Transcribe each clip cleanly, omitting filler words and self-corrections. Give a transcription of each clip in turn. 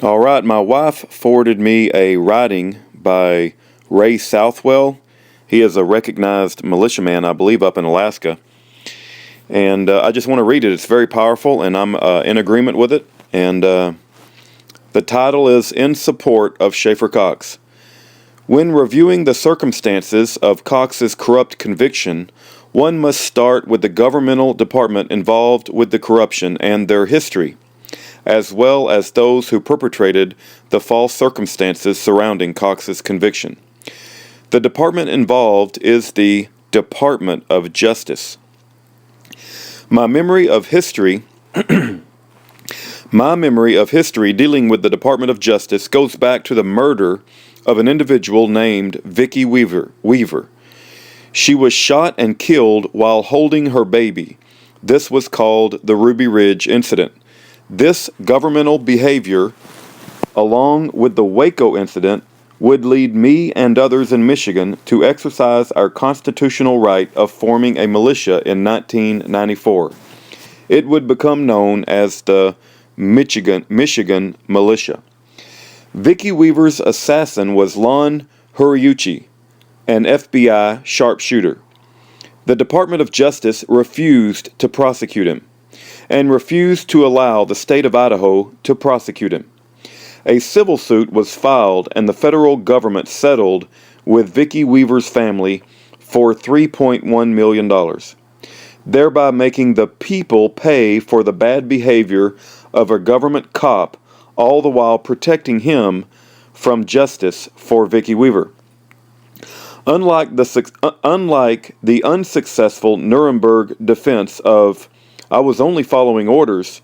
All right, my wife forwarded me a writing by Ray Southwell. He is a recognized militiaman, I believe, up in Alaska. And I just want to read it. It's very powerful, and I'm in agreement with it. And the title is In Support of Schaeffer Cox. When reviewing the circumstances of Cox's corrupt conviction, one must start with the governmental department involved with the corruption and their history, as well as those who perpetrated the false circumstances surrounding Cox's conviction. The department involved is the Department of Justice. My memory of history dealing with the Department of Justice goes back to the murder of an individual named Vicki Weaver. She was shot and killed while holding her baby. This was called the Ruby Ridge Incident. This governmental behavior, along with the Waco incident, would lead me and others in Michigan to exercise our constitutional right of forming a militia in 1994. It would become known as the Michigan Militia. Vicki Weaver's assassin was Lon Horiuchi, an FBI sharpshooter. The Department of Justice refused to prosecute him, and refused to allow the state of Idaho to prosecute him. A civil suit was filed and the federal government settled with Vicki Weaver's family for $3.1 million, thereby making the people pay for the bad behavior of a government cop, all the while protecting him from justice for Vicki Weaver. Unlike the unsuccessful Nuremberg defense of "I was only following orders,"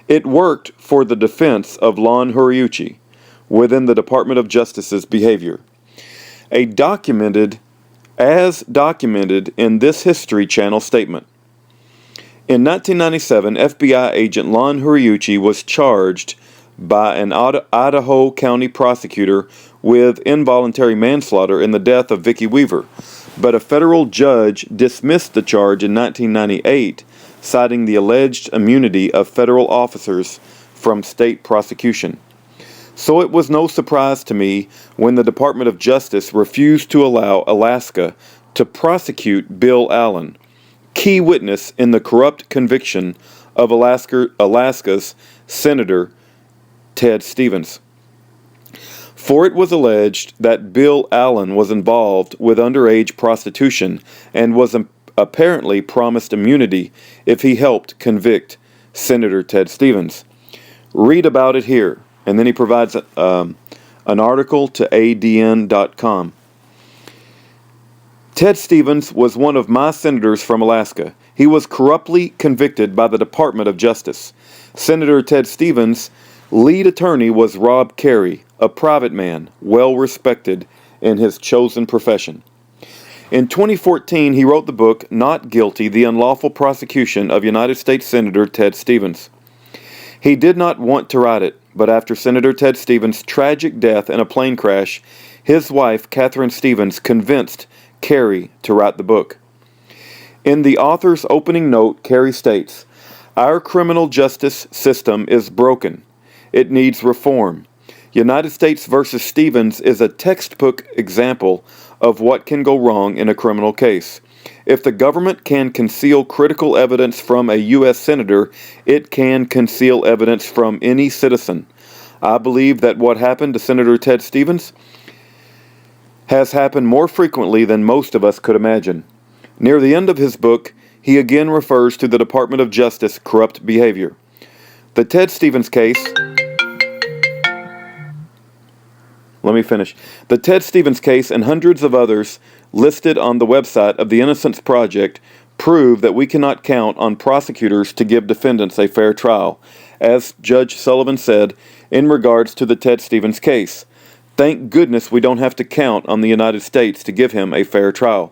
it worked for the defense of Lon Horiuchi within the Department of Justice's behavior. As documented in this History Channel statement. In 1997, FBI agent Lon Horiuchi was charged by an Idaho County prosecutor with involuntary manslaughter in the death of Vicki Weaver, but a federal judge dismissed the charge in 1998, citing the alleged immunity of federal officers from state prosecution. So it was no surprise to me when the Department of Justice refused to allow Alaska to prosecute Bill Allen, key witness in the corrupt conviction of Alaska's Senator Ted Stevens. For it was alleged that Bill Allen was involved with underage prostitution and was apparently promised immunity if he helped convict Senator Ted Stevens. Read about it here. And then he provides an article to ADN.com. Ted Stevens was one of my senators from Alaska. He was corruptly convicted by the Department of Justice. Senator Ted Stevens' lead attorney was Rob Carey, a private man, well respected in his chosen profession. In 2014, he wrote the book, Not Guilty, The Unlawful Prosecution of United States Senator Ted Stevens. He did not want to write it, but after Senator Ted Stevens' tragic death in a plane crash, his wife, Catherine Stevens, convinced Carey to write the book. In the author's opening note, Carey states, "Our criminal justice system is broken. It needs reform. United States versus Stevens is a textbook example of what can go wrong in a criminal case. If the government can conceal critical evidence from a U.S. Senator, it can conceal evidence from any citizen. I believe that what happened to Senator Ted Stevens has happened more frequently than most of us could imagine." Near the end of his book, he again refers to the Department of Justice corrupt behavior. The Ted Stevens case... Let me finish. The Ted Stevens case and hundreds of others listed on the website of the Innocence Project prove that we cannot count on prosecutors to give defendants a fair trial, as Judge Sullivan said in regards to the Ted Stevens case. Thank goodness we don't have to count on the United States to give him a fair trial.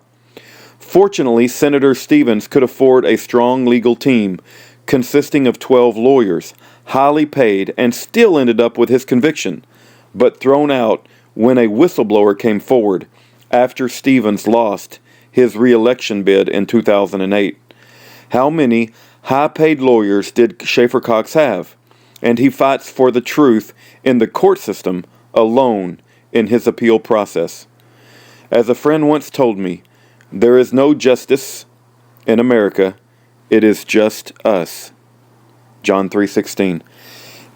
Fortunately, Senator Stevens could afford a strong legal team consisting of 12 lawyers, highly paid, and still ended up with his conviction, but thrown out when a whistleblower came forward after Stevens lost his re-election bid in 2008. How many high-paid lawyers did Schaeffer Cox have? and he fights for the truth in the court system alone in his appeal process. As a friend once told me, there is no justice in America, it is just us. John 3:16.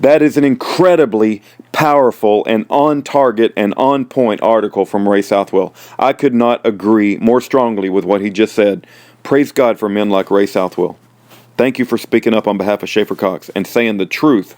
That is an incredibly powerful and on target and on point article from Ray Southwell. I could not agree more strongly with what he just said. Praise God for men like Ray Southwell. Thank you for speaking up on behalf of Schaeffer Cox and saying the truth